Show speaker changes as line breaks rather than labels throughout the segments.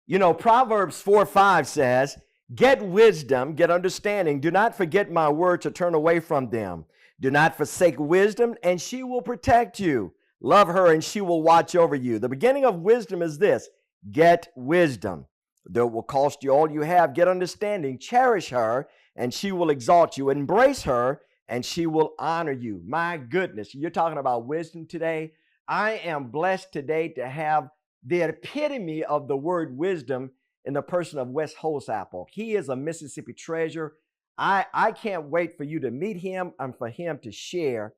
You know, Proverbs 4:5 says, get wisdom, get understanding. Do not forget my words or turn away from them. Do not forsake wisdom, and she will protect you. Love her, and she will watch over you. The beginning of wisdom is this: get wisdom. Though it will cost you all you have, get understanding. Cherish her, and she will exalt you. Embrace her, and she will honor you. My goodness, you're talking about wisdom today. I am blessed today to have the epitome of the word wisdom in the person of Wes Holsapple. He is a Mississippi treasure. I can't wait for you to meet him and for him to share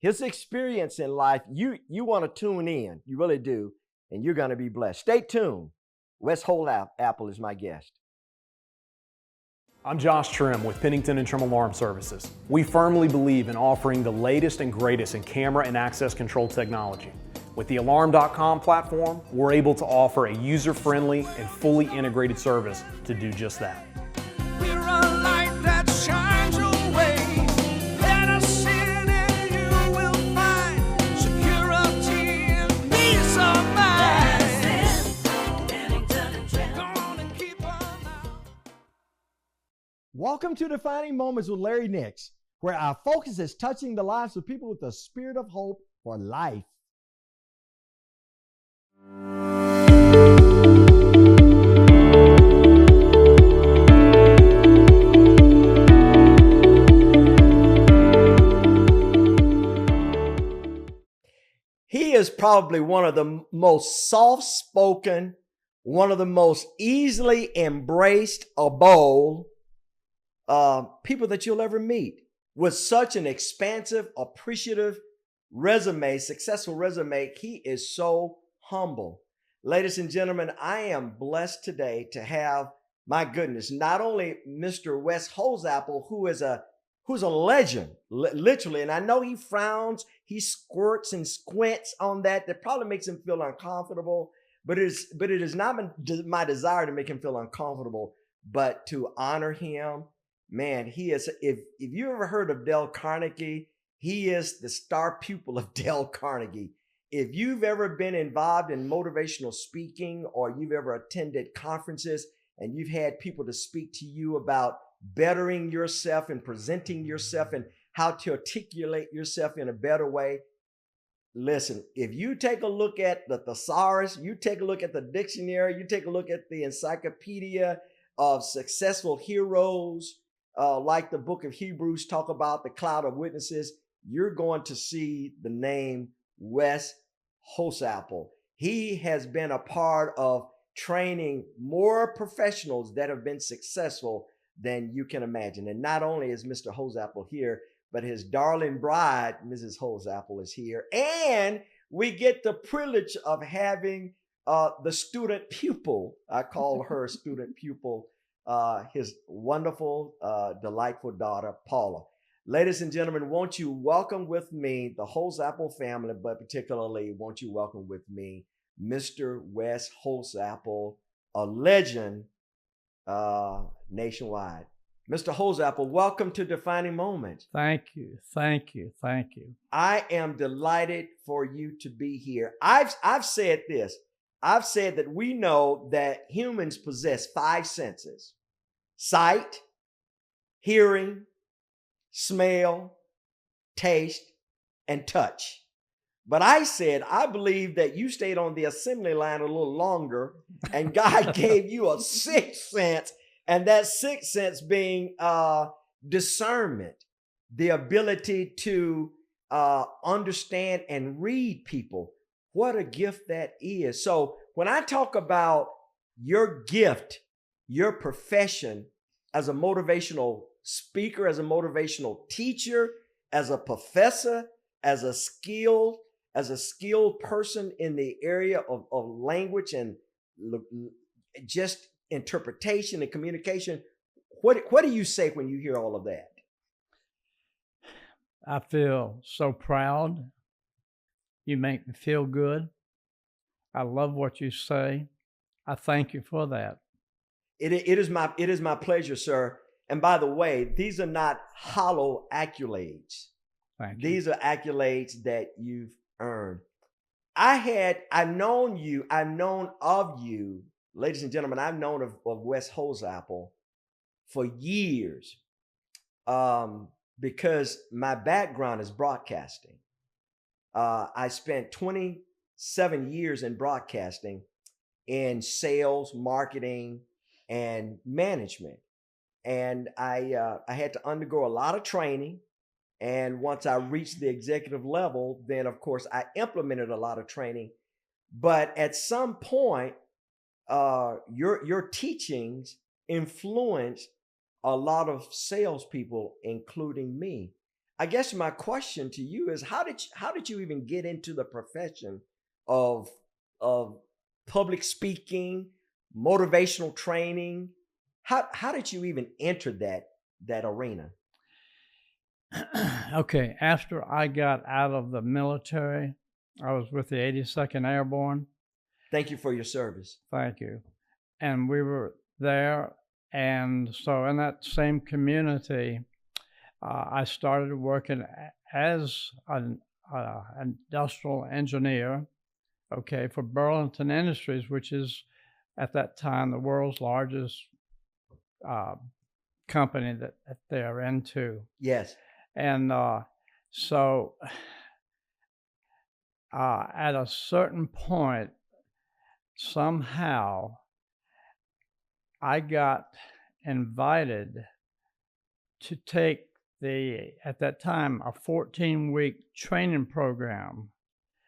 his experience in life. You want to tune in. You really do. And you're going to be blessed. Stay tuned. Wes Holsapple is my guest.
I'm Josh Trim with Pennington and Trim Alarm Services. We firmly believe in offering the latest and greatest in camera and access control technology. With the Alarm.com platform, we're able to offer a user-friendly and fully integrated service to do just that.
We're a light that shines your way. Let us in and you will find security and peace of mind. Pennington and Trim. Gonna keep on now.
Welcome to Defining Moments with Larry Nix, where our focus is touching the lives of people with the spirit of hope for life. He is probably one of the most soft-spoken, one of the most easily embraceable people that you'll ever meet, with such an expansive, appreciative resume, successful resume. He is so humble. Ladies and gentlemen, I am blessed today to have, my goodness, not only Mr. Wes Holsapple, who's a legend, literally, and I know he frowns, he squirts and squints on that. That probably makes him feel uncomfortable, but it is not my desire to make him feel uncomfortable, but to honor him. Man, he is, if you ever heard of Dale Carnegie, he is the star pupil of Dale Carnegie. If you've ever been involved in motivational speaking, or you've ever attended conferences and you've had people to speak to you about bettering yourself and presenting yourself and how to articulate yourself in a better way, listen, if you take a look at the thesaurus, you take a look at the dictionary, you take a look at the encyclopedia of successful heroes, like the book of Hebrews talk about the cloud of witnesses, you're going to see the name Wes Holsapple. He has been a part of training more professionals that have been successful than you can imagine. And not only is Mr. Holsapple here, but his darling bride, Mrs. Holsapple, is here. And we get the privilege of having the student pupil, I call her student pupil, his wonderful, delightful daughter, Paula. Ladies and gentlemen, won't you welcome with me the Holsapple family, but particularly won't you welcome with me Mr. Wes Holsapple, a legend nationwide. Mr. Holsapple, welcome to Defining Moments.
Thank you, thank you, thank you.
I am delighted for you to be here. I've said this. I've said that we know that humans possess 5 senses: sight, hearing, smell, taste, and touch. But I said, I believe that you stayed on the assembly line a little longer and God gave you a 6th sense, and that 6th sense being discernment, the ability to understand and read people. What a gift that is. So when I talk about your gift, your profession as a motivational speaker, as a motivational teacher, as a professor, as a skilled person in the area of language and just interpretation and communication, what do you say when you hear all of that?
I feel so proud. You make me feel good. I love what you say. I thank you for that.
It is my pleasure, sir. And by the way, these are not hollow accolades.
Thank you.
These are accolades that you've earned. I've known of you ladies and gentlemen, I've known of Wes Holsapple for years, because my background is broadcasting. I spent 27 years in broadcasting in sales, marketing, and management. And I had to undergo a lot of training. And once I reached the executive level, then of course I implemented a lot of training. But at some point, your teachings influenced a lot of salespeople, including me. I guess my question to you is, how did you even get into the profession of public speaking, motivational training? How did you even enter that arena?
Okay, after I got out of the military, I was with the 82nd Airborne.
Thank you for your service.
Thank you. And we were there. And so in that same community, I started working as an industrial engineer, okay, for Burlington Industries, which is at that time the world's largest company that they're into.
Yes.
And so at a certain point, somehow I got invited to take at that time, a 14-week training program,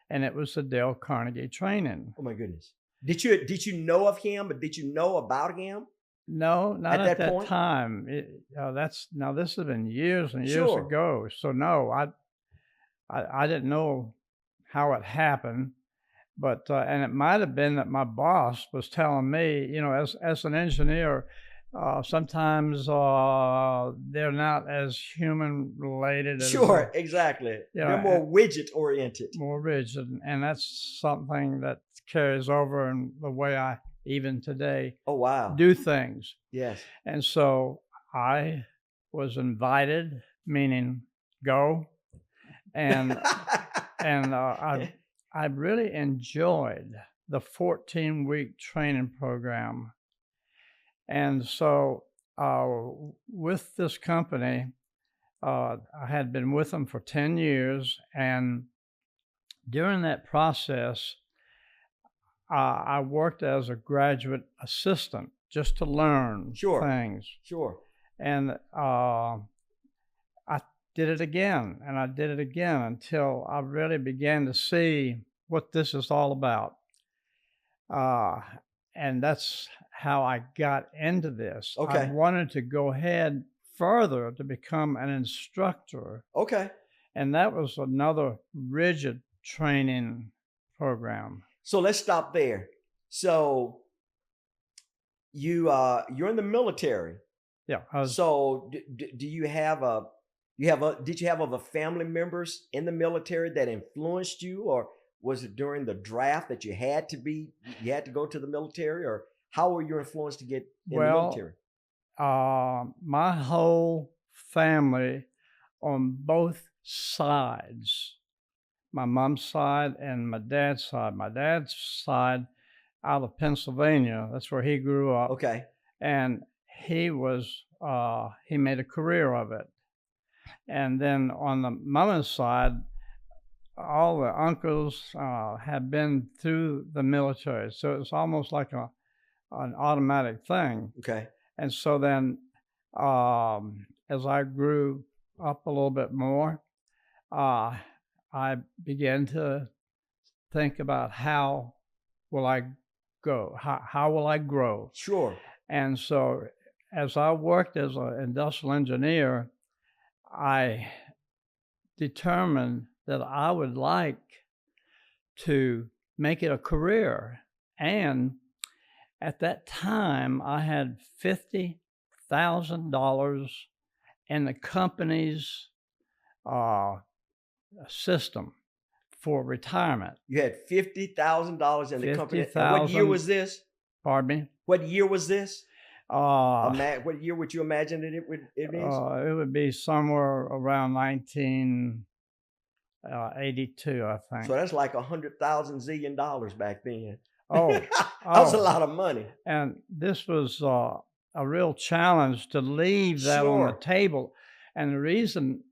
and it was the Dale Carnegie training.
Oh my goodness. Did you know of him, but did you know about him?
No, not at that
point?
time. This has been years and years
Sure.
ago. So no, I didn't know how it happened, but and it might have been that my boss was telling me, you know, as an engineer, sometimes they're not as human related.
Sure, exactly. They're more widget oriented.
More rigid, and that's something that carries over in the way I even today do things.
Yes.
And so I was invited, meaning go, and I really enjoyed the 14-week training program. And so with this company, I had been with them for 10 years. And during that process, I worked as a graduate assistant just to learn things.
Sure.
And I did it again, and I did it again until I really began to see what this is all about. And that's how I got into this.
Okay.
I wanted to go ahead further to become an instructor.
Okay.
And that was another rigid training program.
So let's stop there. So you're in the military.
Yeah.
So do you have did you have other family members in the military that influenced you, or was it during the draft that you had to go to the military, or how were you influenced to get in the military?
My whole family on both sides, my mom's side and my dad's side. My dad's side out of Pennsylvania, that's where he grew up.
Okay.
And he made a career of it. And then on the mama's side, all the uncles had been through the military. So it's almost like an automatic thing.
Okay.
And so then as I grew up a little bit more, I began to think about how will I go? How will I grow?
Sure.
And so as I worked as an industrial engineer, I determined that I would like to make it a career. And at that time, I had $50,000 in the company's system for retirement.
You had $50,000 in the company. And what year was this?
Pardon me?
What year was this? What year would you imagine it is?
It would be somewhere around 1982, I think.
So that's like $100,000 zillion back then.
Oh,
That was a
oh.
lot of money.
And this was a real challenge to leave that on the
Sure.
table. And the reason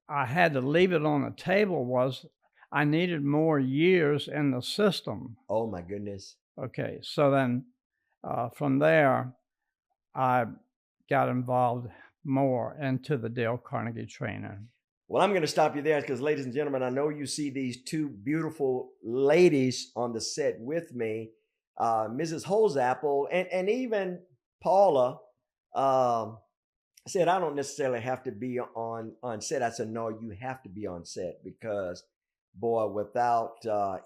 I had to leave it on the table was I needed more years in the system.
Oh my goodness.
Okay, so then from there, I got involved more into the Dale Carnegie training.
Well, I'm going to stop you there because, ladies and gentlemen, I know you see these two beautiful ladies on the set with me, Mrs. Holsapple and even Paula. Said I don't necessarily have to be on set. I said no, you have to be on set because, boy, without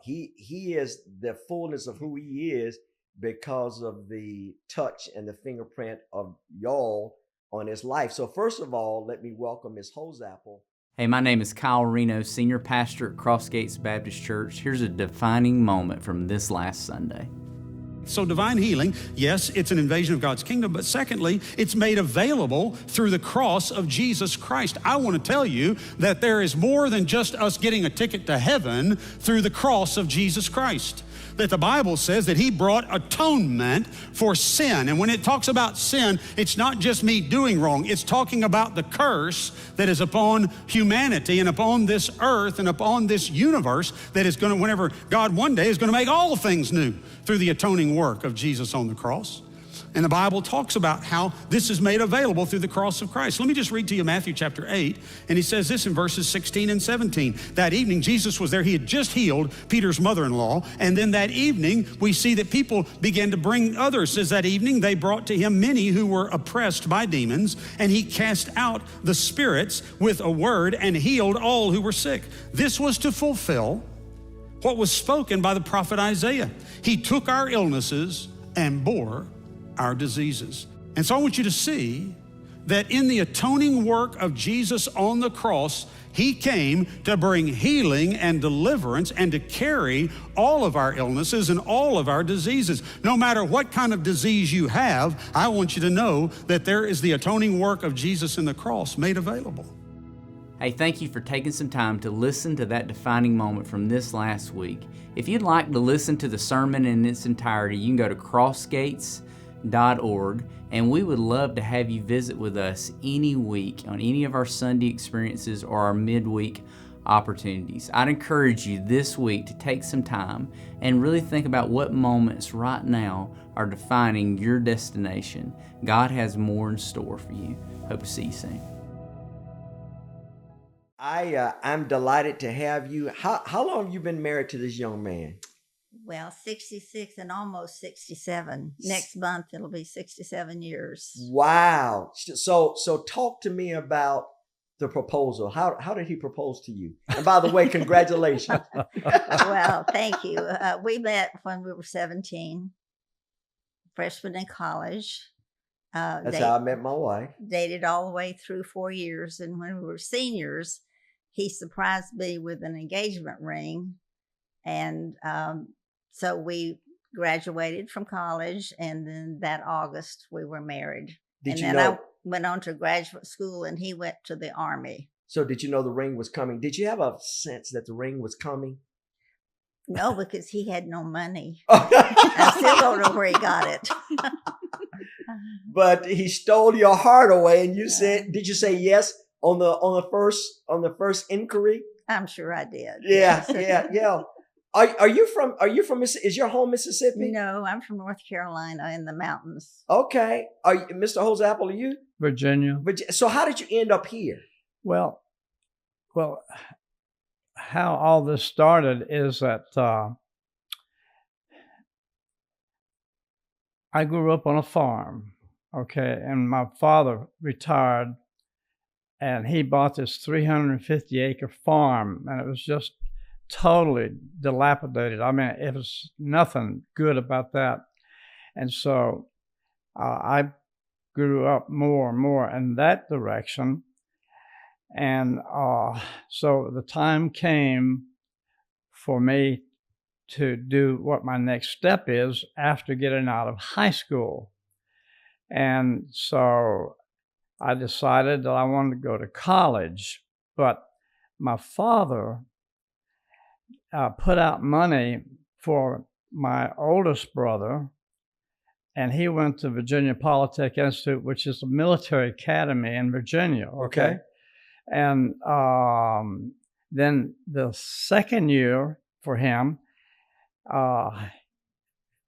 he is the fullness of who he is because of the touch and the fingerprint of y'all on his life. So first of all, let me welcome Miss Holsapple.
Hey, my name is Kyle Reno, Senior Pastor at Cross Gates Baptist Church. Here's a defining moment from this last Sunday.
So divine healing, yes, it's an invasion of God's kingdom, but secondly, it's made available through the cross of Jesus Christ. I want to tell you that there is more than just us getting a ticket to heaven through the cross of Jesus Christ. That the Bible says that he brought atonement for sin. And when it talks about sin, it's not just me doing wrong. It's talking about the curse that is upon humanity and upon this earth and upon this universe that is going to, whenever God one day is going to make all things new through the atoning work of Jesus on the cross. And the Bible talks about how this is made available through the cross of Christ. Let me just read to you Matthew chapter 8, and he says this in verses 16 and 17. That evening, Jesus was there. He had just healed Peter's mother-in-law, and then that evening, we see that people began to bring others. It says that evening, they brought to him many who were oppressed by demons, and he cast out the spirits with a word and healed all who were sick. This was to fulfill what was spoken by the prophet Isaiah. He took our illnesses and bore our diseases. And so I want you to see that in the atoning work of Jesus on the cross, he came to bring healing and deliverance and to carry all of our illnesses and all of our diseases. No matter what kind of disease you have, I want you to know that there is the atoning work of Jesus in the cross made available.
Hey, thank you for taking some time to listen to that defining moment from this last week. If you'd like to listen to the sermon in its entirety, you can go to crossgates.org, and we would love to have you visit with us any week on any of our Sunday experiences or our midweek opportunities. I'd encourage you this week to take some time and really think about what moments right now are defining your destination. God has more in store for you. Hope to see you soon.
I'm delighted to have you. How long have you been married to this young man?
Well, 66 and almost 67. Next month, it'll be 67 years.
Wow. So talk to me about the proposal. How did he propose to you? And by the way, congratulations.
Well, thank you. We met when we were 17, freshmen in college.
That's how I met my wife.
Dated all the way through 4 years. And when we were seniors, he surprised me with an engagement ring. And so we graduated from college, and then that August we were married. I went on to graduate school, and he went to the Army.
So did you know the ring was coming? Did you have a sense that the ring was coming?
No, because he had no money. I still don't know where he got it.
But he stole your heart away, and you said, did you say yes on the first inquiry?
I'm sure I did.
Yeah. Are you from is your home Mississippi?
No, I'm from North Carolina in the mountains.
Okay. Mr. Holsapple, are you?
Virginia.
So how did you end up here?
Well, how all this started is that I grew up on a farm, okay, and my father retired, and he bought this 350-acre farm, and it was just totally dilapidated. I mean, it was nothing good about that. And so I grew up more and more in that direction. And so the time came for me to do what my next step is after getting out of high school. And so I decided that I wanted to go to college, but my father put out money for my oldest brother, and he went to Virginia Polytechnic Institute, which is a military academy in Virginia.
Okay.
And then the second year for him,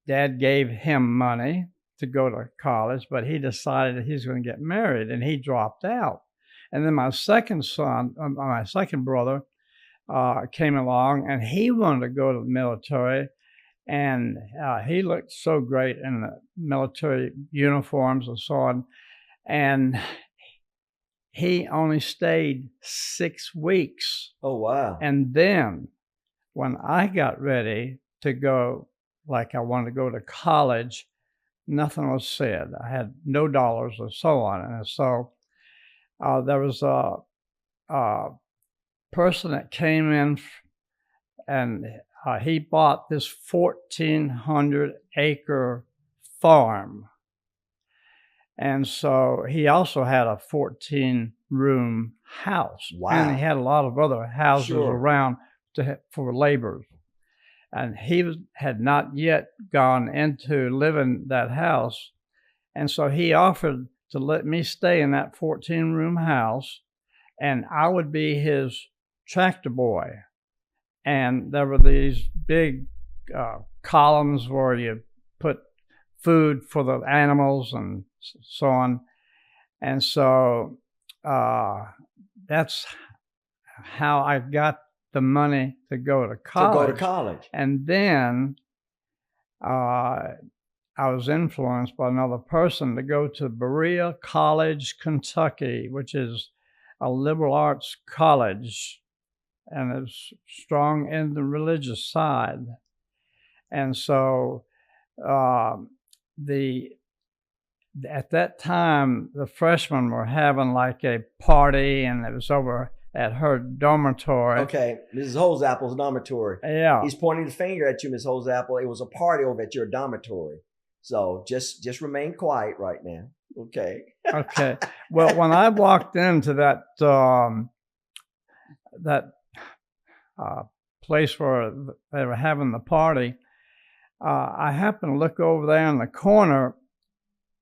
Dad gave him money to go to college, but he decided he's going to get married, and he dropped out. And then my second brother, came along, and he wanted to go to the military, and he looked so great in the military uniforms and so on. And he only stayed 6 weeks.
Oh, wow.
And then when I got ready to go, like I wanted to go to college, nothing was said. I had no dollars and so on. And so there was a person that came in, and he bought this 1,400-acre farm. And so he also had a 14-room house.
Wow.
And he had a lot of other houses
Sure.
around for laborers. And he had not yet gone into living that house. And so he offered to let me stay in that 14-room house, and I would be his tractor boy. And there were these big columns where you put food for the animals and so on. And so that's how I got the money to go to college. And then I was influenced by another person to go to Berea College, Kentucky, which is a liberal arts college, and it's strong in the religious side. And so at that time, the freshmen were having like a party, and it was over at her dormitory.
Okay, Mrs. Holsapple's dormitory.
Yeah.
He's pointing the finger at you, Miss Holsapple. It was a party over at your dormitory. So just remain quiet right now. Okay.
Okay. Well, when I walked into that place where they were having the party, I happened to look over there in the corner,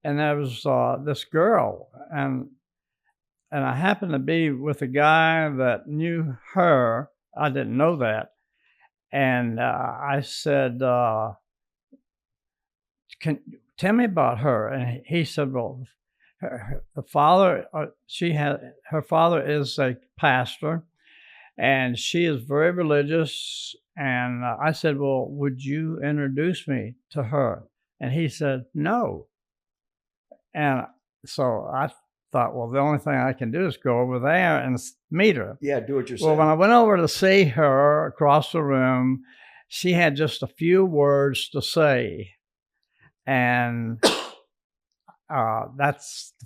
and there was this girl, and I happened to be with a guy that knew her. I didn't know that. And I said, tell me about her. And he said, well, her father is a pastor, and she is very religious. And I said, well, would you introduce me to her? And he said, no. And so I thought, well, the only thing I can do is go over there and meet her.
Yeah, do it yourself.
Well, when I went over to see her across the room, she had just a few words to say. And that's the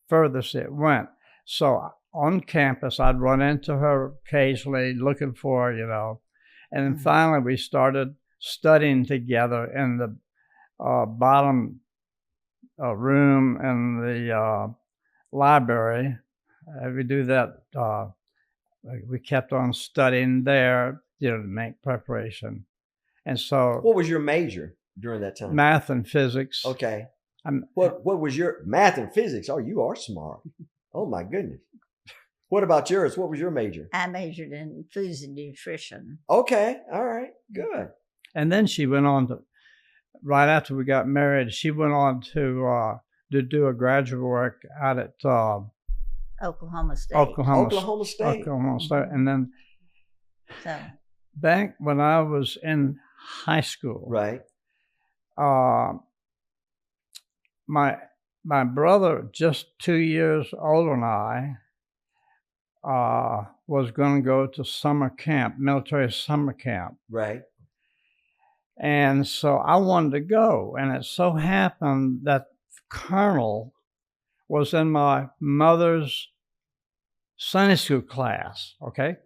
furthest it went. So on campus, I'd run into her occasionally looking for her, And then finally, we started studying together in the bottom room in the library. We do that. We kept on studying there, to make preparation. And so,
what was your major during that time?
Math and physics.
Okay. What was your math and physics? Oh, you are smart. Oh my goodness. What about yours? What was your major?
I majored in foods and nutrition.
Okay. All right. Good.
And then she went on to, right after we got married, she went on to do a graduate work out at
Oklahoma State.
Oklahoma State. And then back when I was in high school,
right?
My brother, just 2 years older than I, was going to go to summer camp, military summer camp.
Right.
And so I wanted to go. And it so happened that the colonel was in my mother's Sunday school class. Okay.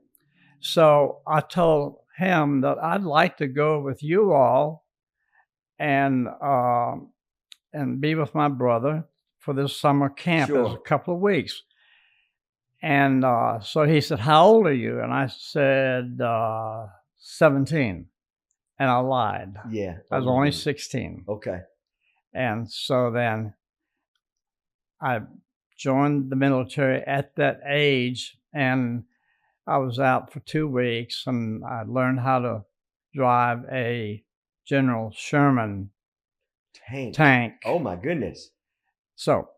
So I told him that I'd like to go with you all and be with my brother for this summer camp.
Sure.
It was a couple of weeks. And so he said, how old are you? And I said, 17. and I lied.
Yeah.
I was only 16.
Okay.
And so then I joined the military at that age, and I was out for 2 weeks, and I learned how to drive a General Sherman tank.
Oh my goodness.
So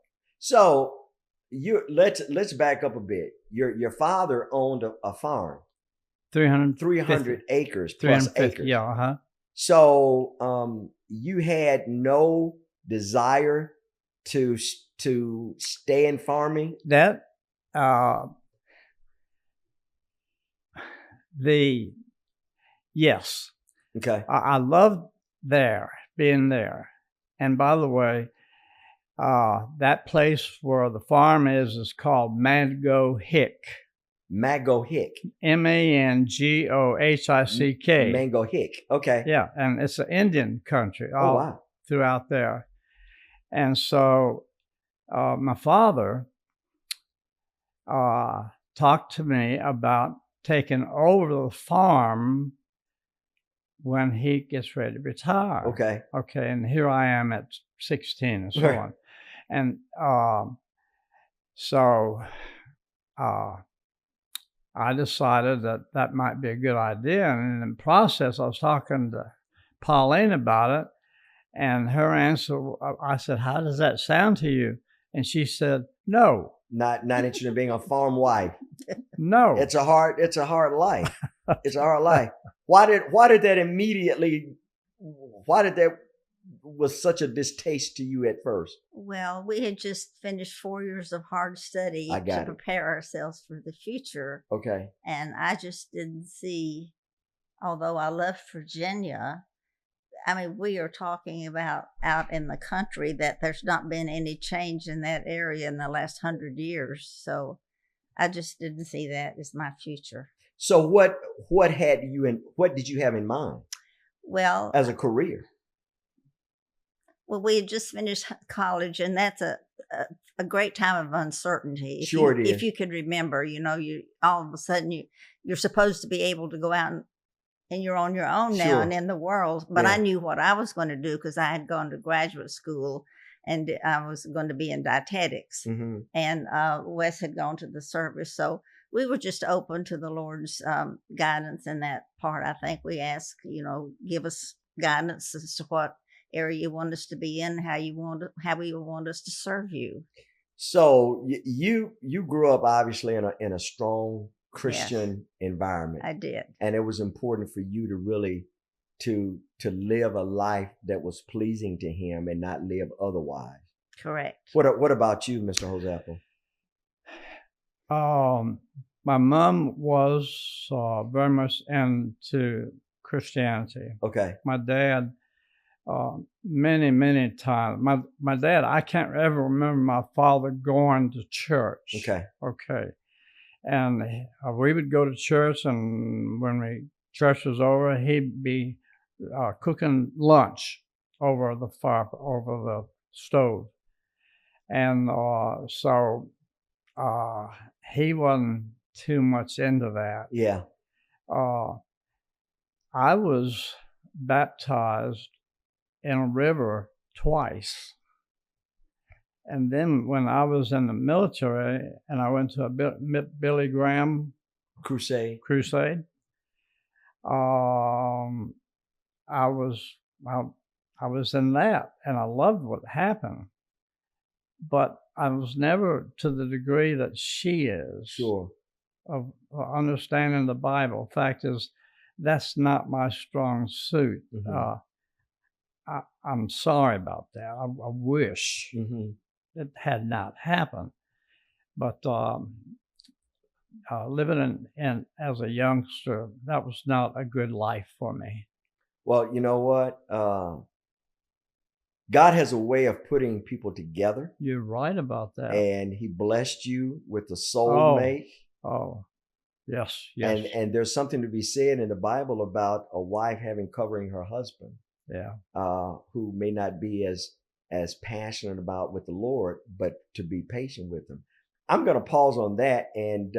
let's back up a bit. Your father owned a farm. 300 acres plus
350,
acres.
yeah, uh-huh.
So you had no desire to stay in farming?
That yes.
Okay.
I loved being there. And by the way, that place where the farm is called Mango-Hick.
Mango-Hick.
Mangohick.
Mango-Hick. Okay.
Yeah, and it's an Indian country
Oh, wow.
throughout there. And so my father talked to me about taking over the farm when he gets ready to retire.
Okay.
Okay, and here I am at 16 and so
Right.
on. And so I decided that might be a good idea. And in the process, I was talking to Pauline about it, and her answer, I said, "How does that sound to you?" And she said, "No."
Not interested in being a farm wife.
No.
It's a hard life. It's a hard life. Why did that was such a distaste to you at first?
Well, we had just finished 4 years of hard study
I got
to
it.
prepare ourselves for the future.
Okay.
And I just didn't see, although I left Virginia, I mean, we are talking about out in the country that there's not been any change in that area in the last 100 years. So I just didn't see that as my future.
So what did you have in mind
Well,
as a career?
we had just finished college, and that's a great time of uncertainty.
Sure it is.
If you could remember, you all of a sudden you're supposed to be able to go out and you're on your own now
Sure.
and in the world. But
Yeah.
I knew what I was going to do because I had gone to graduate school and I was going to be in dietetics.
Mm-hmm.
And Wes had gone to the service. So we were just open to the Lord's guidance in that part. I think we asked, give us guidance as to what area you want us to be in, how you want us to serve you.
So you grew up obviously in a strong Christian environment.
I did.
And it was important for you to really to live a life that was pleasing to him and not live otherwise.
Correct.
What about you, Mr. Holsapple?
My mom was very much into Christianity.
Okay.
My dad, many times. My dad, I can't ever remember my father going to church.
Okay.
Okay. And we would go to church, and when church was over, he'd be cooking lunch over the fire, over the stove. And so he wasn't too much into that.
Yeah.
I was baptized in a river twice. And then when I was in the military and I went to a Billy Graham
crusade,
I was in that, and I loved what happened. But I was never to the degree that she is.
Sure.
Of understanding the Bible. Fact is, that's not my strong suit.
Mm-hmm.
I'm sorry about that. I wish it had not happened. But living in as a youngster, that was not a good life for me.
Well, you know what? God has a way of putting people together.
You're right about that.
And he blessed you with a soulmate.
Oh, yes.
And there's something to be said in the Bible about a wife having covering her husband.
Yeah.
Who may not be as passionate about with the Lord, but to be patient with him. I'm going to pause on that. And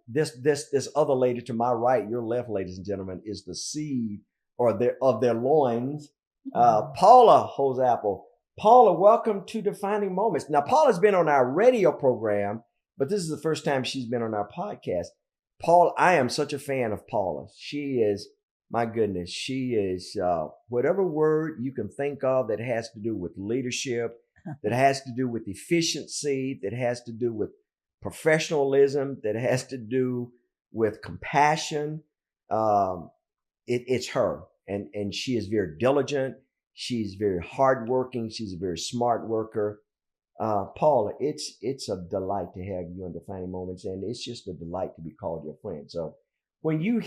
this other lady to my right, your left, ladies and gentlemen, is the seed or of their loins. Paula Holsapple. Paula, welcome to Defining Moments. Now, Paula's been on our radio program, but this is the first time she's been on our podcast. Paula, I am such a fan of Paula. She is, my goodness, she is whatever word you can think of that has to do with leadership, that has to do with efficiency, that has to do with professionalism, that has to do with compassion. It's her. And she is very diligent. She's very hardworking. She's a very smart worker. Paula, it's a delight to have you on Defining Moments, and it's just a delight to be called your friend. So when you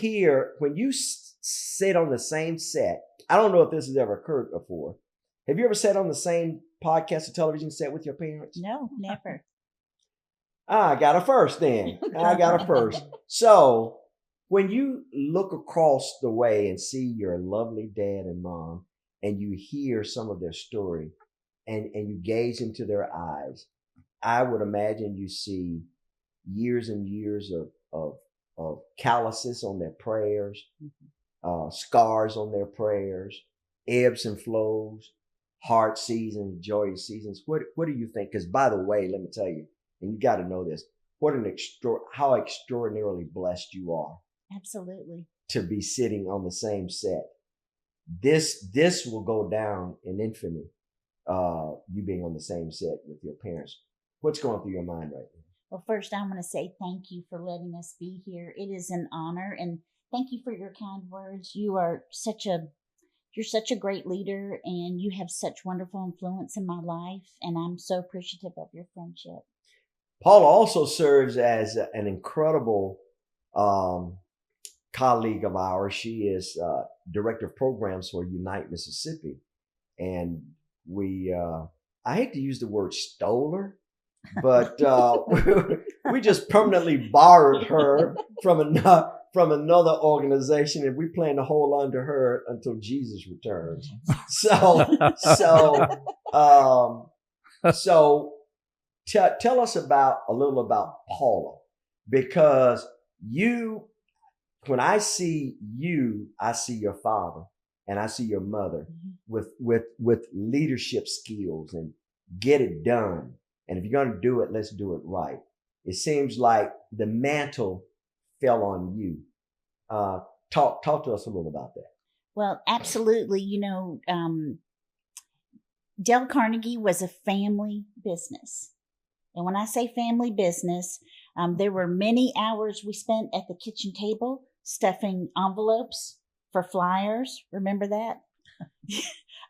sit on the same set, I don't know if this has ever occurred before. Have you ever sat on the same podcast or television set with your parents?
No, never.
I got a first then. I got a first. So when you look across the way and see your lovely dad and mom, and you hear some of their story, and you gaze into their eyes, I would imagine you see years and years of calluses on their prayers, scars on their prayers, ebbs and flows, hard seasons, joyous seasons. What do you think? Because by the way, let me tell you, and you got to know this, how extraordinarily blessed you are.
Absolutely.
To be sitting on the same set. This will go down in infamy, you being on the same set with your parents. What's going through your mind right now?
Well, first, I want to say thank you for letting us be here. It is an honor, and thank you for your kind words. You're such a great leader, and you have such wonderful influence in my life, and I'm so appreciative of your friendship.
Paula also serves as an incredible colleague of ours. She is director of programs for Unite Mississippi, and I hate to use the word stole her, but we just permanently borrowed her from another organization, and we plan to hold on to her until Jesus returns. So tell us a little about Paula, because when I see you, I see your father and I see your mother with leadership skills and get it done. And if you're going to do it, let's do it right. It seems like the mantle fell on you. Talk to us a little about that.
Well, absolutely. Dale Carnegie was a family business. And when I say family business, there were many hours we spent at the kitchen table stuffing envelopes for flyers. Remember that?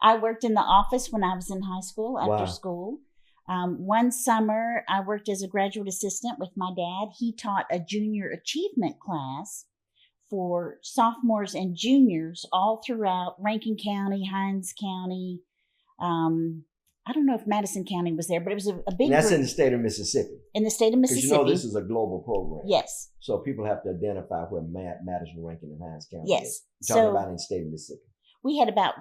I worked in the office when I was in high school, after school. One summer, I worked as a graduate assistant with my dad. He taught a junior achievement class for sophomores and juniors all throughout Rankin County, Hinds County. I don't know if Madison County was there, but it was a big
And that's
group.
in the state of Mississippi.
In the state of Mississippi.
Because this is a global program.
Yes.
So people have to identify where Madison, Rankin, and Hinds County
Yes.
is. You're talking about in the state of Mississippi.
We had about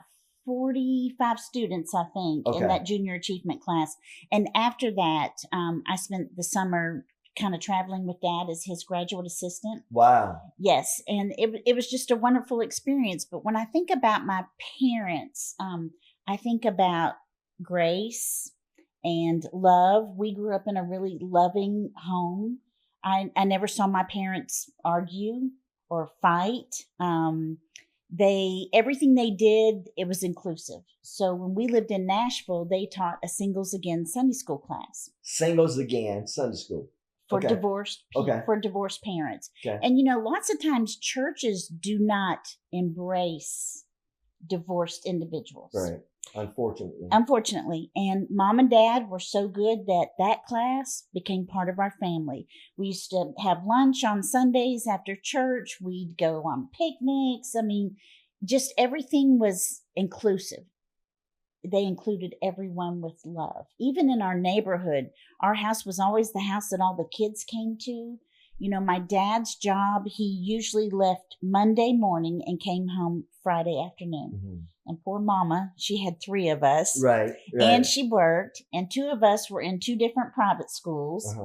45 students, I think, in that junior achievement class. And after that, I spent the summer kind of traveling with Dad as his graduate assistant.
Wow.
Yes. And it was just a wonderful experience. But when I think about my parents, I think about grace and love. We grew up in a really loving home. I never saw my parents argue or fight. Everything they did, it was inclusive. So when we lived in Nashville, they taught a Singles Again Sunday school class.
Singles Again Sunday school.
For divorced parents.
Okay.
And lots of times churches do not embrace divorced individuals.
Right.
Unfortunately. And Mom and Dad were so good that class became part of our family. We used to have lunch on Sundays after church. We'd go on picnics. I mean, just everything was inclusive. They included everyone with love. Even in our neighborhood, our house was always the house that all the kids came to. My dad's job, he usually left Monday morning and came home Friday afternoon. Mm-hmm. And poor Mama, she had 3 of us.
Right.
And she worked, and 2 of us were in 2 different private schools.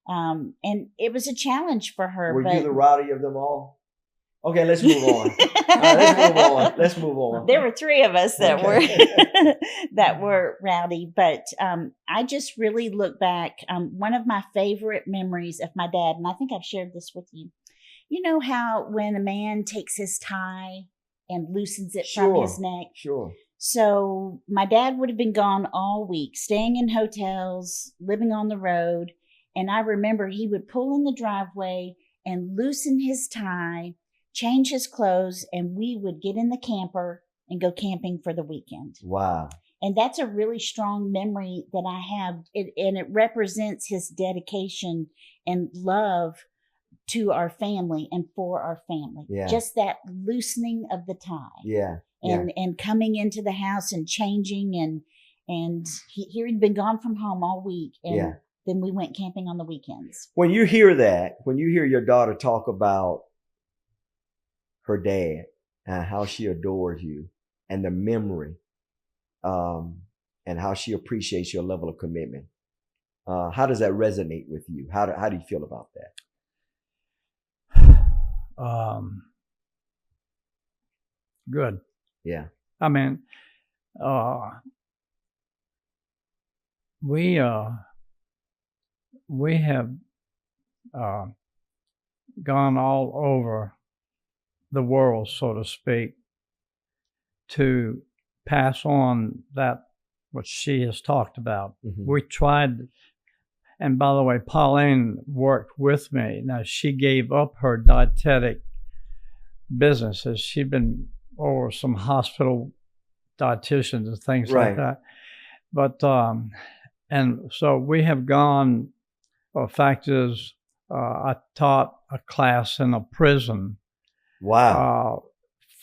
And it was a challenge for her.
Were you the rowdy of them all? Okay, let's move on. All right, let's move on. Let's move on.
There were three of us that
Okay.
were that were rowdy, but I just really look back. One of my favorite memories of my dad, and I think I've shared this with you. You know how when a man takes his tie and loosens it from his neck?
Sure.
So my dad would have been gone all week, staying in hotels, living on the road. And I remember he would pull in the driveway and loosen his tie, change his clothes, and we would get in the camper and go camping for the weekend.
Wow.
And that's a really strong memory that I have. And it represents his dedication and love to our family and for our family.
Yeah.
Just that loosening of the tie.
Yeah.
And coming into the house and changing and he'd been gone from home all week. And then we went camping on the weekends.
When you hear that, when you hear your daughter talk about her dad and how she adores you and the memory, and how she appreciates your level of commitment, how does that resonate with you? How do you feel about that?
Good.
Yeah.
I mean, we have gone all over the world, so to speak, to pass on that what she has talked about.
Mm-hmm.
We tried, and by the way, Pauline worked with me. Now, she gave up her dietetic businesses. She'd been over some hospital dietitians and things like that. But, and so we have gone, the fact is, I taught a class in a prison.
Wow.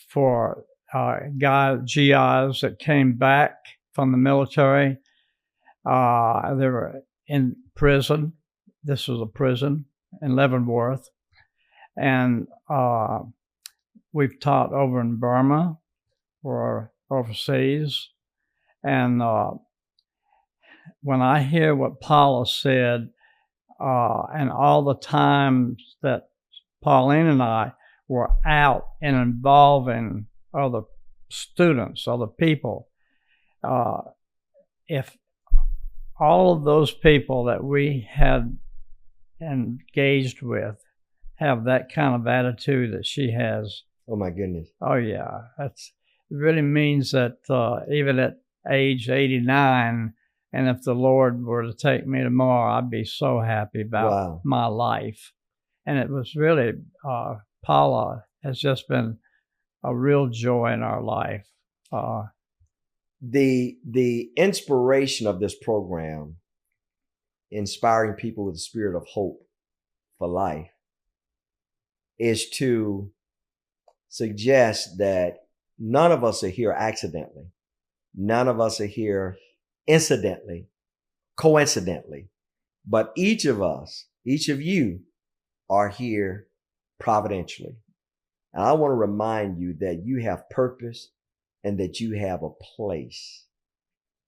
For GIs that came back from the military. They were in prison. This was a prison in Leavenworth. And we've taught over in Burma or overseas. And when I hear what Paula said, and all the times that Pauline and I were out and involving other students, other people, if all of those people that we had engaged with have that kind of attitude that she has.
Oh my goodness.
Oh yeah, it really means that even at age 89, and if the Lord were to take me tomorrow, I'd be so happy about my life. And it was really, Paula has just been a real joy in our life.
The inspiration of this program, inspiring people with the spirit of hope for life, is to suggest that none of us are here accidentally. None of us are here incidentally, coincidentally, but each of us, each of you are here providentially. And I want to remind you that you have purpose and that you have a place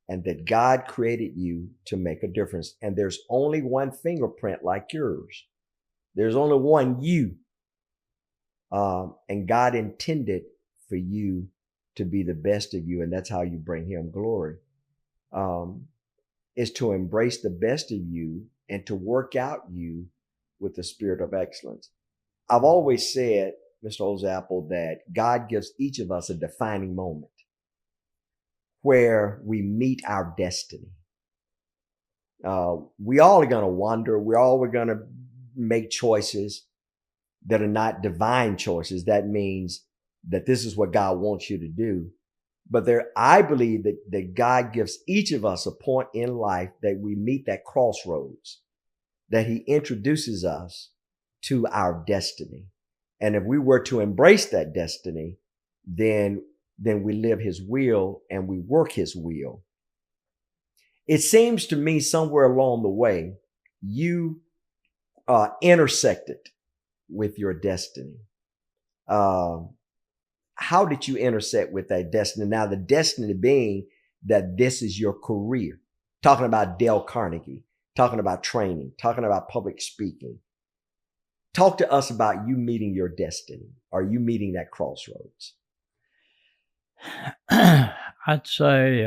and that God created you to make a difference. And there's only one fingerprint like yours. There's only one you. And God intended for you to be the best of you. And that's how you bring him glory. Is to embrace the best of you and to work out you with the spirit of excellence. I've always said, Mr. Holsapple, that God gives each of us a defining moment where we meet our destiny. We all are going to wander. We're all going to make choices that are not divine choices. That means that this is what God wants you to do. But I believe that God gives each of us a point in life that we meet that crossroads, that he introduces us to our destiny. And if we were to embrace that destiny, then we live his will and we work his will. It seems to me somewhere along the way, you intersected with your destiny. How did you intersect with that destiny? Now, the destiny being that this is your career. Talking about Dale Carnegie, talking about training, talking about public speaking. Talk to us about you meeting your destiny. Are you meeting that crossroads?
I'd say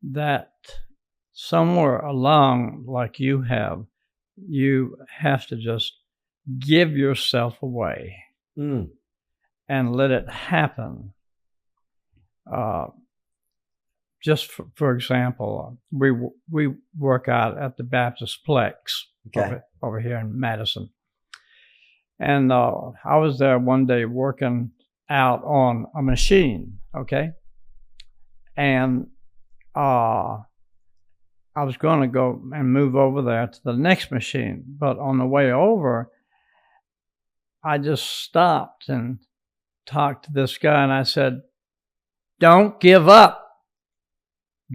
that somewhere along, like you have to just give yourself away and let it happen. Just for example, we work out at the Baptist Plex over here in Madison. And I was there one day working out on a machine, okay? And I was going to go and move over there to the next machine. But on the way over, I just stopped and talked to this guy, and I said, "Don't give up.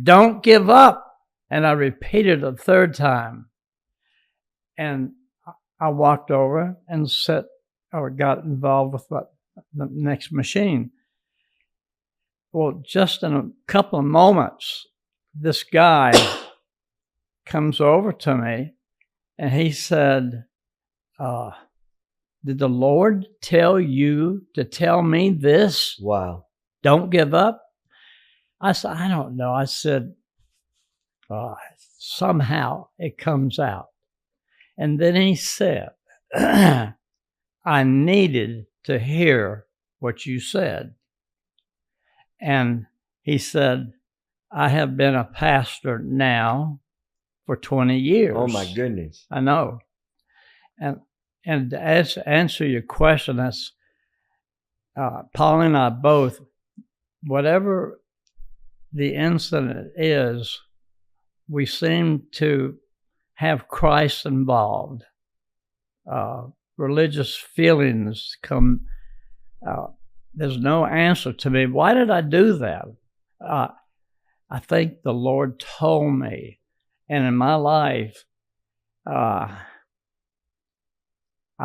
Don't give up." And I repeated it a third time. And I walked over and got involved with the next machine. Well, just in a couple of moments, this guy comes over to me and he said, "Did the Lord tell you to tell me this?
Wow. Don't
give up?" I said, "I don't know." I said, "Somehow it comes out." And then he said, "I needed to hear what you said." And he said, "I have been a pastor now for 20 years.
Oh my goodness.
I know. And to answer your question, that's Pauline and I both, whatever the incident is, we seem to have Christ involved. Religious feelings come. There's no answer to me. Why did I do that? I think the Lord told me, and in my life, I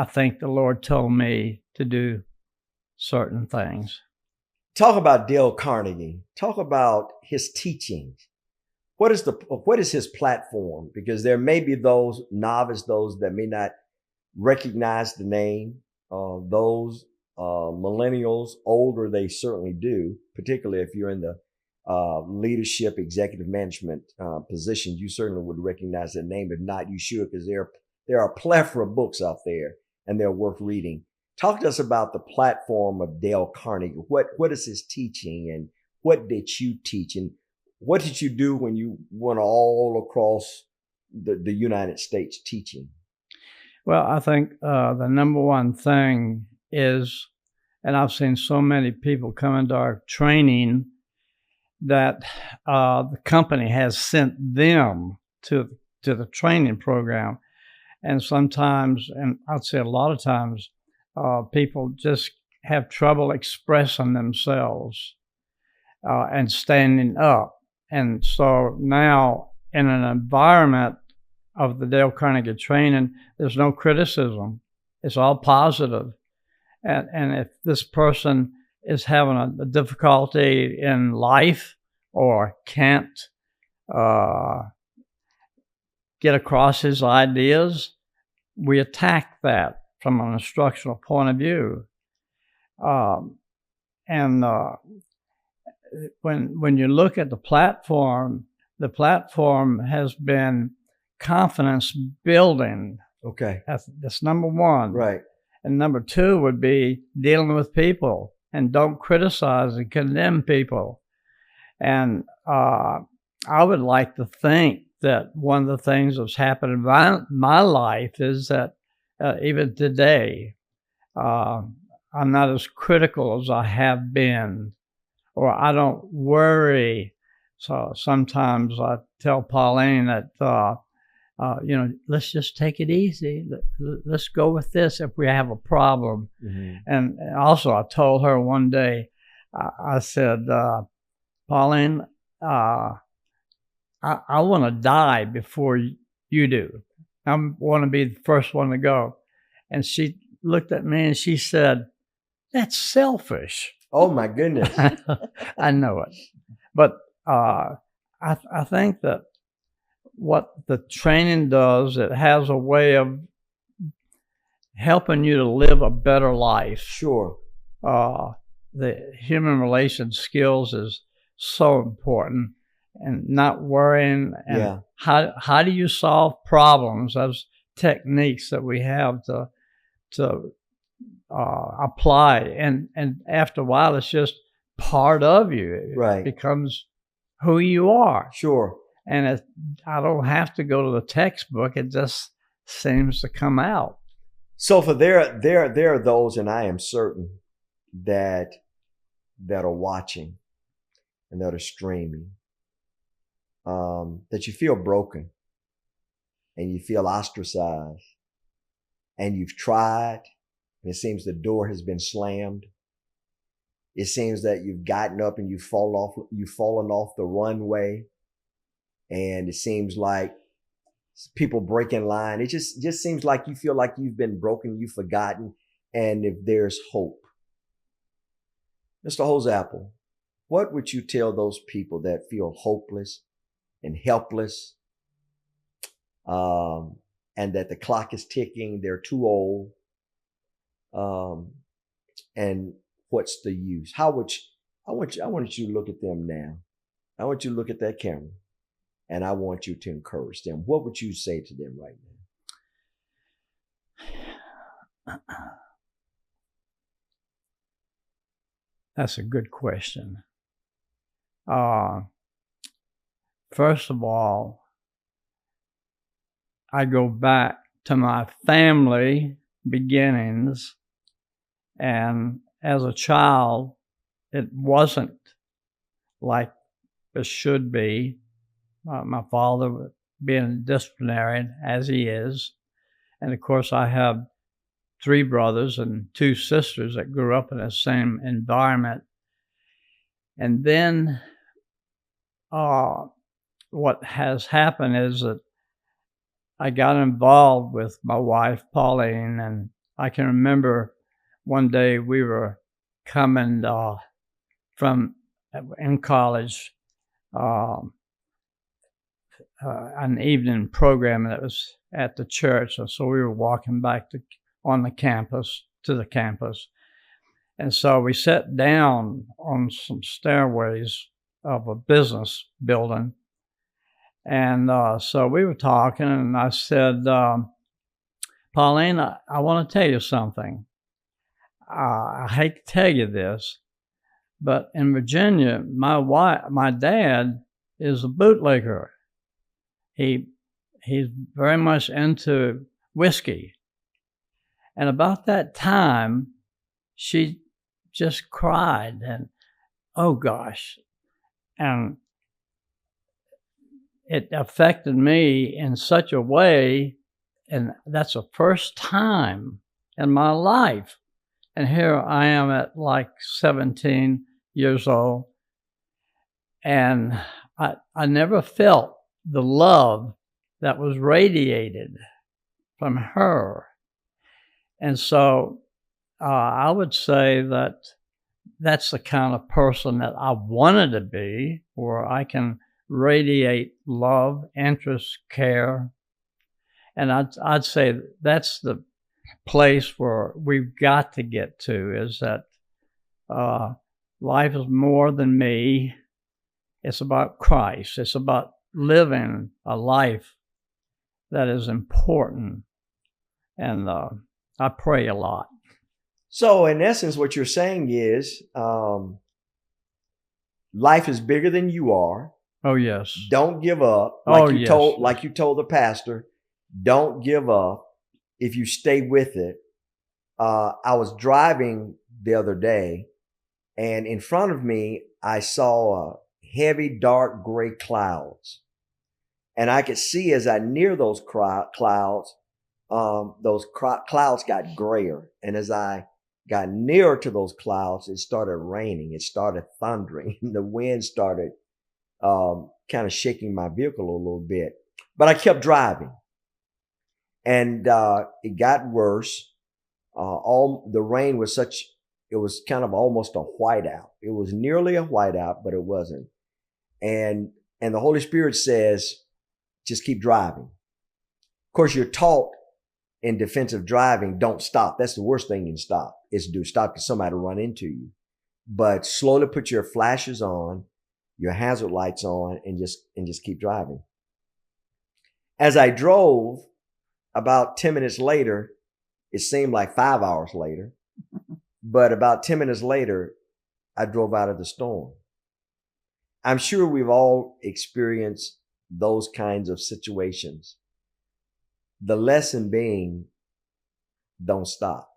think the Lord told me to do certain things.
Talk about Dale Carnegie. Talk about his teachings. What is his platform? Because there may be those that may not recognize the name. Those millennials, older, they certainly do, particularly if you're in the leadership, executive management positions, you certainly would recognize that name. If not, you should, because there are a plethora of books out there and they're worth reading. Talk to us about the platform of Dale Carnegie. What is his teaching, and what did you teach, and what did you do when you went all across the United States teaching?
Well, I think the number one thing is, and I've seen so many people come into our training that the company has sent them to the training program. And sometimes, and I'd say a lot of times, people just have trouble expressing themselves and standing up. And so now, in an environment of the Dale Carnegie training, there's no criticism. It's all positive. And if this person is having a difficulty in life or can't get across his ideas, we attack that from an instructional point of view. When you look at the platform has been confidence building.
Okay.
That's number one.
Right.
And number two would be dealing with people, and don't criticize and condemn people. And I would like to think that one of the things that's happened in my life is that even today, I'm not as critical as I have been, or I don't worry. So sometimes I tell Pauline that, let's just take it easy. Let's go with this if we have a problem. Mm-hmm. And also I told her one day, I said, Pauline, I want to die before you do. I want to be the first one to go. And she looked at me and she said, "That's selfish."
Oh my goodness.
I know it. But I think that what the training does, it has a way of helping you to live a better life.
Sure.
The human relation skills is so important, and not worrying. And how do you solve problems? Those techniques that we have to apply, and after a while, it's just part of you. It becomes who you are.
Sure.
And I don't have to go to the textbook. It just seems to come out.
So for there are those, and I am certain that are watching and that are streaming, that you feel broken and you feel ostracized, and you've tried, and it seems the door has been slammed. It seems that you've gotten up and you've fallen off the runway, and it seems like people break in line. It just seems like you feel like you've been broken, you've forgotten, and if there's hope. Mr. Holsapple, what would you tell those people that feel hopeless and helpless, and that the clock is ticking, they're too old, and what's the use? I want you to look at them now. I want you to look at that camera, and I want you to encourage them. What would you say to them right now?
That's a good question. First of all, I go back to my family beginnings, and as a child, it wasn't like it should be. My father being a disciplinarian, as he is, and of course I have 3 brothers and 2 sisters that grew up in the same environment. And then what has happened is that I got involved with my wife, Pauline, and I can remember one day we were coming from in college, an evening program that was at the church. And so we were walking back to the campus. And so we sat down on some stairways of a business building. And so we were talking, and I said, Pauline, I want to tell you something. I hate to tell you this, but in Virginia, my dad is a bootlegger. He's very much into whiskey. And about that time, she just cried, and oh gosh. And it affected me in such a way, and that's the first time in my life. And here I am at like 17 years old, and I never felt the love that was radiated from her. And so I would say that that's the kind of person that I wanted to be, where I can radiate love, interest, care. And I'd say that's the place where we've got to get to, is that life is more than me. It's about Christ. It's about living a life that is important. And I pray a lot.
So in essence, what you're saying is life is bigger than you are.
Oh, yes.
Don't give up. Like you told the pastor, don't give up if you stay with it. I was driving the other day, and in front of me, I saw heavy, dark gray clouds. And I could see as I near those clouds got grayer. And as I got nearer to those clouds, it started raining. It started thundering. The wind started kind of shaking my vehicle a little bit. But I kept driving. And it got worse. The rain was it was kind of almost a whiteout. It was nearly a whiteout, but it wasn't. And the Holy Spirit says, just keep driving. Of course, you're taught in defensive driving, don't stop. That's the worst thing you can stop, is to do stop because somebody will run into you. But slowly put your flashers on, your hazard lights on, and just keep driving. As I drove, about 10 minutes later, it seemed like 5 hours later, but about 10 minutes later, I drove out of the storm. I'm sure we've all experienced those kinds of situations. The lesson being, don't stop.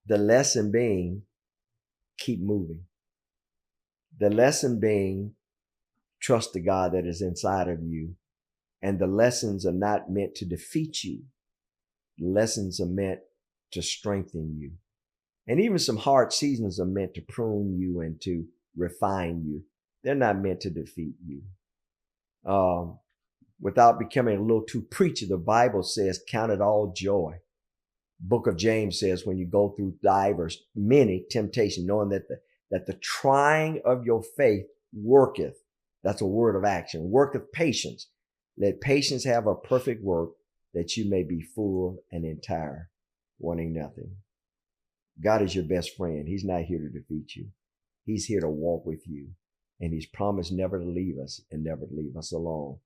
The lesson being, keep moving. The lesson being, trust the God that is inside of you. And the lessons are not meant to defeat you. The lessons are meant to strengthen you. And even some hard seasons are meant to prune you and to refine you. They're not meant to defeat you. Without becoming a little too preachy, the Bible says, count it all joy. Book of James says, when you go through many temptations, knowing that the trying of your faith worketh. That's a word of action. Worketh patience. Let patience have a perfect work, that you may be full and entire, wanting nothing. God is your best friend. He's not here to defeat you. He's here to walk with you. And he's promised never to leave us and never to leave us alone.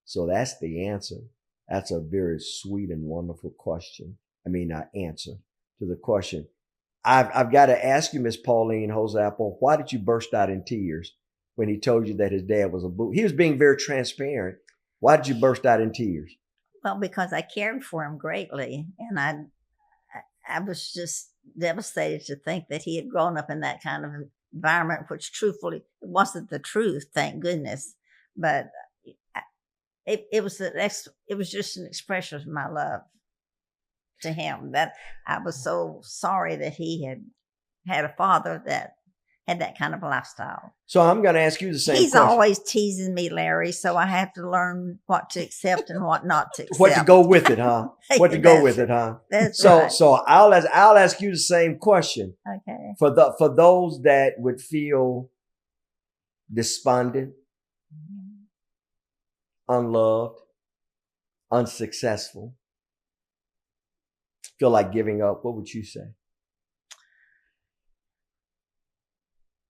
So that's the answer. That's a very sweet and wonderful answer to the question. I've got to ask you, Miss Pauline Holsapple, why did you burst out in tears when he told you that his dad was a boot? He was being very transparent. Why did you burst out in tears?
Well, because I cared for him greatly, and I was just devastated to think that he had grown up in that kind of environment, which truthfully wasn't the truth, thank goodness. But it was just an expression of my love to him, that I was so sorry that he had a father that had that kind of lifestyle.
So I'm going to ask you the same question.
He's always teasing me, Larry, so I have to learn what to accept and what not to accept.
What to go with it, huh? What to go with it, huh?
That's
so,
right.
So I'll ask you the same question.
Okay.
For those that would feel despondent, unloved, unsuccessful, feel like giving up, what would you say?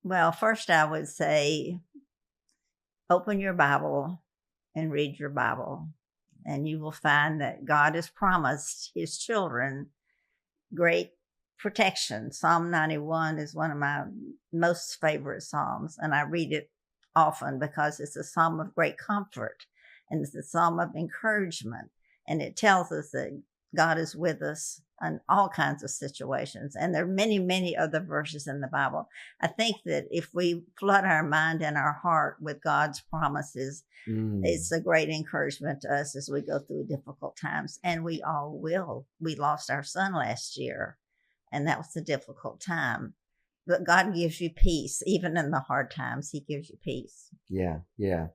Well, first I would say, open your Bible and read your Bible, and you will find that God has promised his children great protection. Psalm 91 is one of my most favorite Psalms, and I read it often because it's a psalm of great comfort, and it's a psalm of encouragement, and it tells us that God is with us in all kinds of situations. And there are many, many other verses in the Bible. I think that if we flood our mind and our heart with God's promises, it's a great encouragement to us as we go through difficult times. And we all will. We lost our son last year, and that was a difficult time. But God gives you peace. Even in the hard times, he gives you peace.
Yeah, yeah.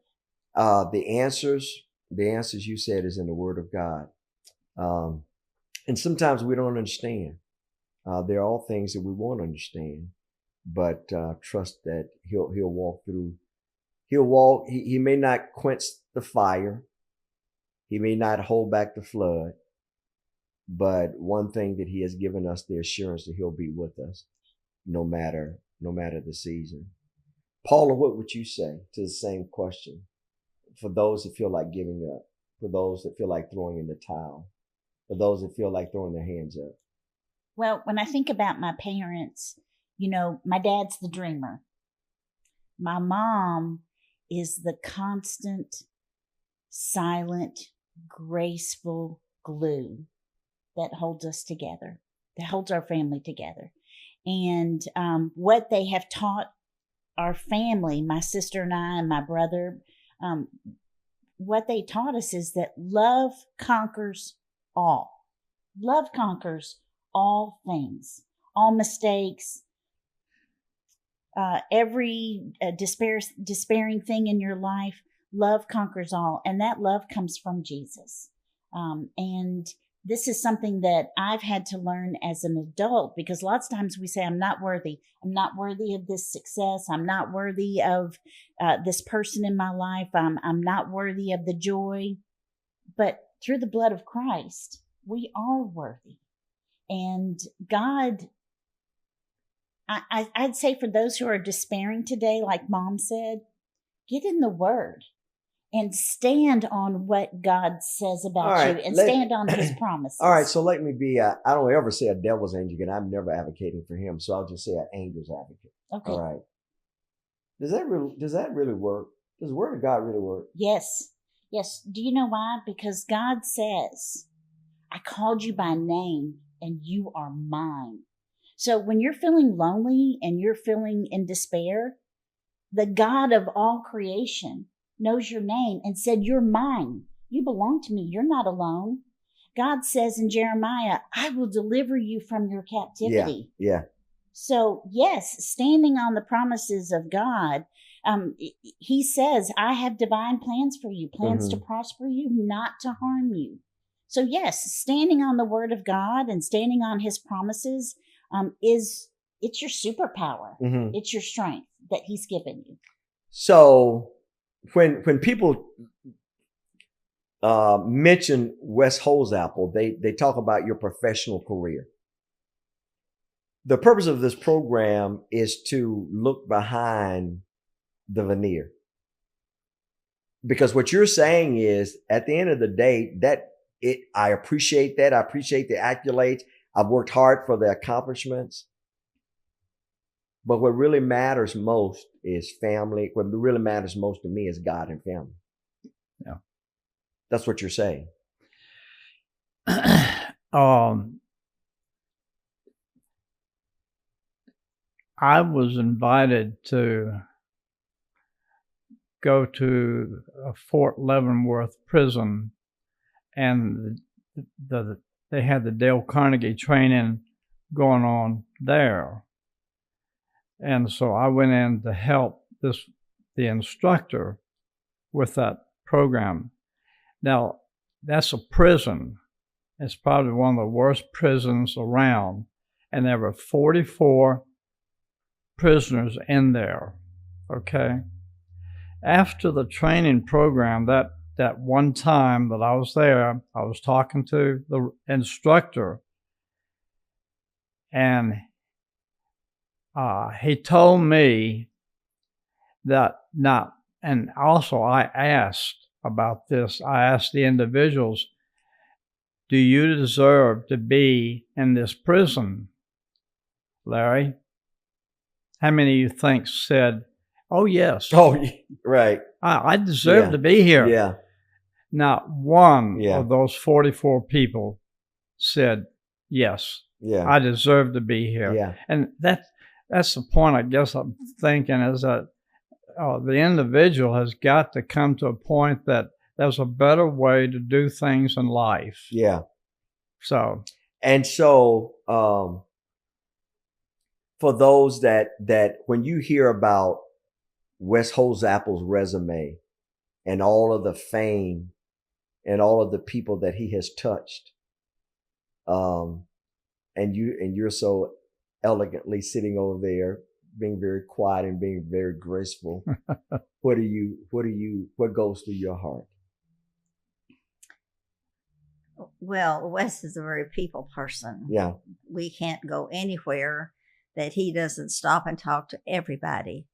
The answers you said is in the Word of God. And sometimes we don't understand. There are all things that we won't understand, but trust that he'll walk through. He may not quench the fire. He may not hold back the flood, but one thing that he has given us the assurance that he'll be with us no matter the season. Paula, what would you say to the same question for those that feel like giving up, for those that feel like throwing in the towel? For those that feel like throwing their hands up?
Well, when I think about my parents, my dad's the dreamer. My mom is the constant, silent, graceful glue that holds us together, that holds our family together. And what they have taught our family, my sister and I and my brother, what they taught us is that love conquers all. Love conquers all things, all mistakes, every despairing thing in your life. Love conquers all, and that love comes from Jesus. And this is something that I've had to learn as an adult, because lots of times we say, I'm not worthy. I'm not worthy of this success. I'm not worthy of this person in my life. I'm not worthy of the joy. But through the blood of Christ, we are worthy. And God, I'd say for those who are despairing today, like Mom said, get in the Word and stand on what God says about
right,
you and stand on His promises.
All right, so let me be, I don't ever say a devil's advocate. I'm never advocating for him, so I'll just say an angel's advocate.
Okay.
All right. Does that really work? Does the Word of God really work?
Yes. Yes. Do you know why? Because God says, I called you by name and you are mine. So when you're feeling lonely and you're feeling in despair, the God of all creation knows your name and said, you're mine. You belong to me. You're not alone. God says in Jeremiah, I will deliver you from your captivity.
Yeah.
So yes, standing on the promises of God, He says, I have divine plans for you, plans to prosper you, not to harm you. So yes, standing on the Word of God and standing on His promises it's your superpower. It's your strength that He's given you.
So when people mention Wes Holsapple, they talk about your professional career. The purpose of this program is to look behind the veneer. Because what you're saying is, at the end of the day, I appreciate that. I appreciate the accolades. I've worked hard for the accomplishments. But what really matters most is family. What really matters most to me is God and family.
Yeah.
That's what you're saying.
I was invited to go to Fort Leavenworth prison, and they had the Dale Carnegie training going on there. And so I went in to help the instructor with that program. Now, that's a prison. It's probably one of the worst prisons around. And there were 44 prisoners in there, okay? After the training program, that one time that I was there, I was talking to the instructor, and he told me that and also I asked about this. I asked the individuals, do you deserve to be in this prison, Larry? How many of you think said, oh, yes.
Oh, right.
I deserve to be here.
Yeah.
Not one of those 44 people said, yes, I deserve to be here.
Yeah.
And that's the point I guess I'm thinking, is that the individual has got to come to a point that there's a better way to do things in life.
Yeah.
So.
And so for those that when you hear about Wes Holsapple's resume and all of the fame and all of the people that he has touched, and you're so elegantly sitting over there, being very quiet and being very graceful, what goes through your heart?
Well, Wes is a very people person.
Yeah.
We can't go anywhere that he doesn't stop and talk to everybody.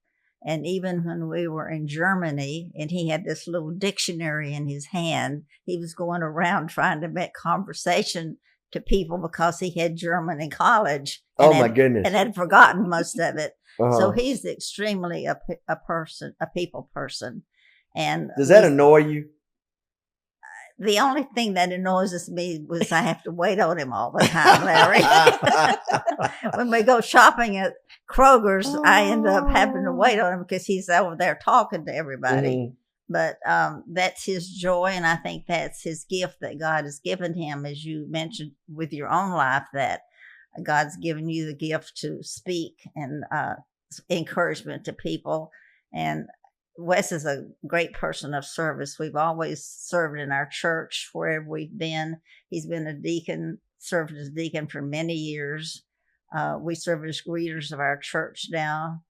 And even when we were in Germany and he had this little dictionary in his hand, he was going around trying to make conversation to people because he had German in college.
My goodness.
And had forgotten most of it.
Uh-huh.
So he's extremely a people person. And
does that annoy you?
The only thing that annoys me was I have to wait on him all the time, Larry. When we go shopping at Kroger's, I end up having to wait on him because he's over there talking to everybody. But that's his joy, and I think that's his gift that God has given him, as you mentioned with your own life, that God's given you the gift to speak and encouragement to people. And Wes is a great person of service. We've always served in our church wherever we've been. He's been a deacon, served as deacon for many years. We serve as greeters of our church now.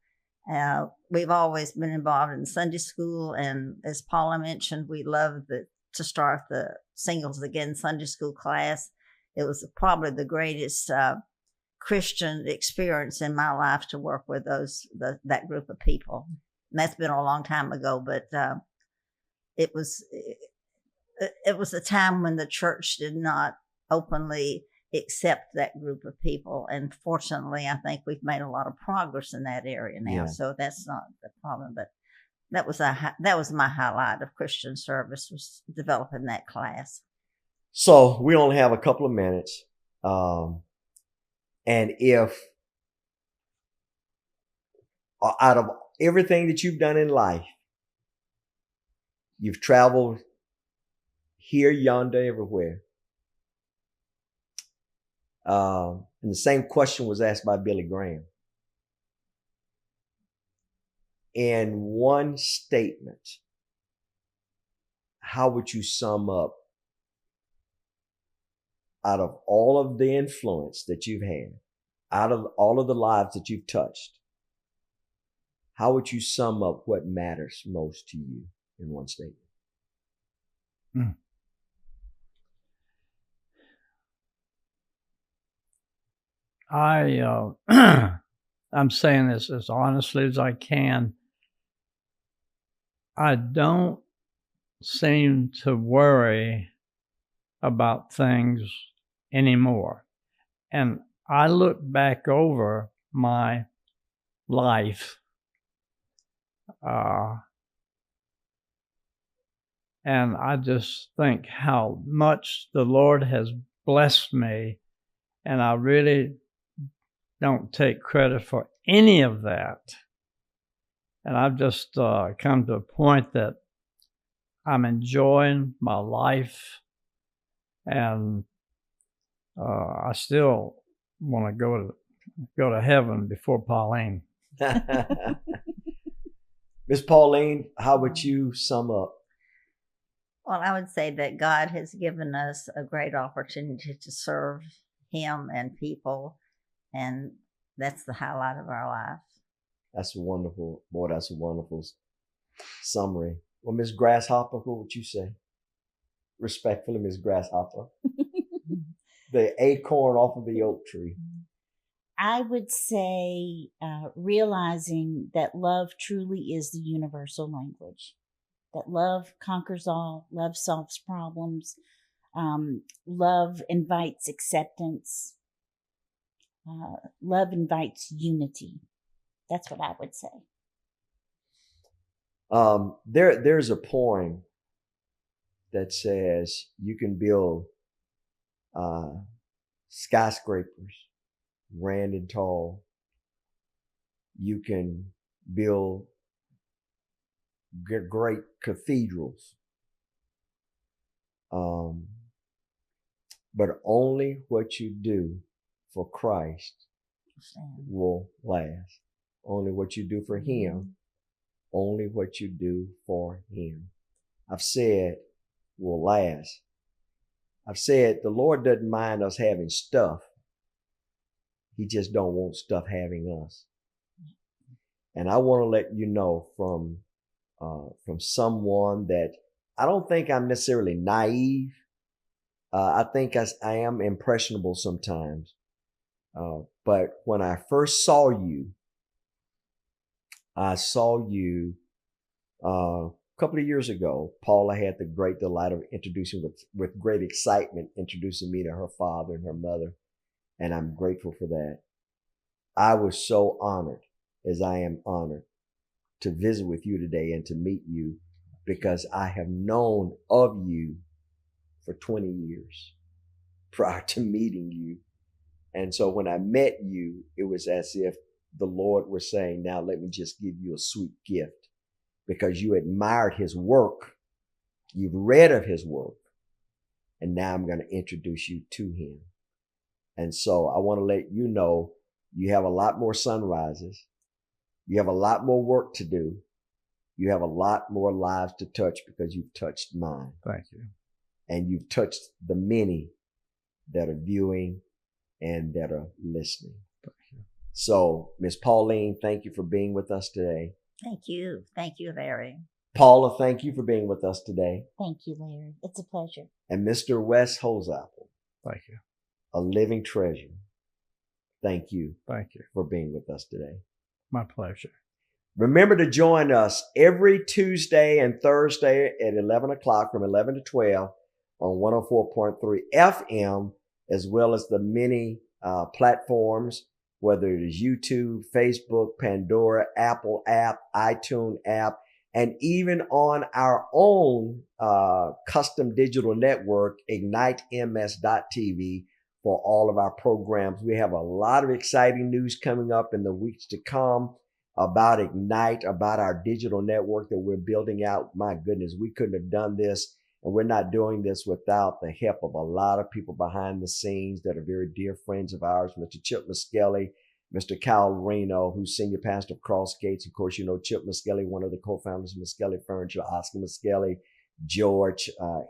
We've always been involved in Sunday school, and as Paula mentioned, we love to start the Singles Again Sunday school class. It was probably the greatest Christian experience in my life to work with that group of people. And that's been a long time ago, but it was a time when the church did not openly accept that group of people. And fortunately, I think we've made a lot of progress in that area now.
Yeah.
So that's not the problem. But that was my highlight of Christian service, was developing that class.
So we only have a couple of minutes. And if out of everything that you've done in life, you've traveled here, yonder, everywhere. And the same question was asked by Billy Graham. In one statement, how would you sum up, out of all of the influence that you've had, out of all of the lives that you've touched, how would you sum up what matters most to you in one statement?
I'm saying this as honestly as I can. I don't seem to worry about things anymore. And I look back over my life, and I just think how much the Lord has blessed me, and I really don't take credit for any of that. And I've just come to a point that I'm enjoying my life, and I still want to go to heaven before Pauline.
Miss Pauline, how would you sum up?
Well, I would say that God has given us a great opportunity to serve Him and people, and that's the highlight of our life.
That's a wonderful, boy, that's a wonderful summary. Well, Miss Grasshopper, what would you say? Respectfully, Miss Grasshopper. The acorn off of the oak tree.
I would say realizing that love truly is the universal language, that love conquers all, love solves problems, love invites acceptance, love invites unity. That's what I would say.
There's a poem that says you can build skyscrapers, grand and tall. You can build great cathedrals. But only what you do for Christ will last. Only what you do for Him. Only what you do for Him. I've said will last. I've said the Lord doesn't mind us having stuff. He just don't want stuff having us. And I want to let you know from someone that I don't think I'm necessarily naive. I think I am impressionable sometimes. But when I first saw you, I saw you a couple of years ago. Paula had the great delight of introducing with great excitement, introducing me to her father and her mother. And I'm grateful for that. I was so honored, as I am honored, to visit with you today and to meet you, because I have known of you for 20 years prior to meeting you. And so when I met you, it was as if the Lord was saying, now let me just give you a sweet gift, because you admired His work. You've read of His work. And now I'm going to introduce you to Him. And so I want to let you know you have a lot more sunrises. You have a lot more work to do. You have a lot more lives to touch because you've touched mine.
Thank you.
And you've touched the many that are viewing and that are listening.
Thank you.
So, Miss Pauline, thank you for being with us today.
Thank you. Thank you, Larry.
Paula, thank you for being with us today.
Thank you, Larry. It's a pleasure.
And Mr. Wes Holsapple,
Thank you.
a living treasure, thank you
Thank you.
for being with us today.
My pleasure.
Remember to join us every Tuesday and Thursday at 11 o'clock from 11 to 12 on 104.3 FM, as well as the many platforms, whether it is YouTube, Facebook, Pandora, Apple app, iTunes app, and even on our own custom digital network, IgniteMS.tv, for all of our programs. We have a lot of exciting news coming up in the weeks to come about Ignite, about our digital network that we're building out. My goodness, we couldn't have done this, and we're not doing this without the help of a lot of people behind the scenes that are very dear friends of ours. Mr. Chip Muskelly, Mr. Kyle Reno, who's senior pastor of Cross Gates. Of course, you know Chip Muskelly, one of the co-founders of Muskelly Furniture, Oscar Muskelly, George,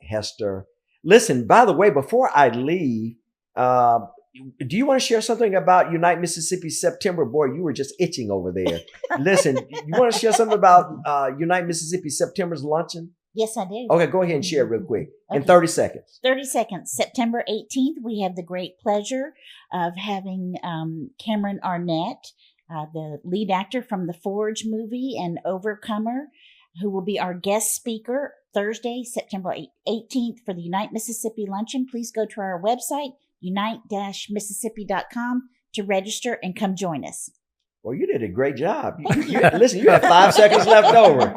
Hester. Listen, by the way, before I leave, do you want to share something about Unite Mississippi September? Boy, you were just itching over there. Listen, you want to share something about Unite Mississippi September's luncheon?
Yes, I do.
Okay, go ahead and share it real quick in
Okay.
30 seconds.
30 seconds. September 18th, we have the great pleasure of having Cameron Arnett, the lead actor from the Forge movie and Overcomer, who will be our guest speaker Thursday, September 18th for the Unite Mississippi Luncheon. Please go to our website, unite-mississippi.com, to register and come join us.
Well, you did a great job. Listen, you have 5 seconds left over.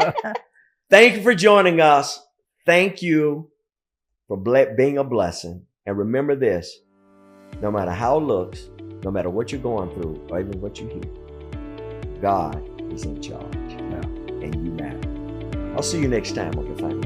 Thank you for joining us. Thank you for being a blessing. And remember this, no matter how it looks, no matter what you're going through, or even what you hear, God is in charge.
Yeah.
And you matter. I'll see you next time on Defining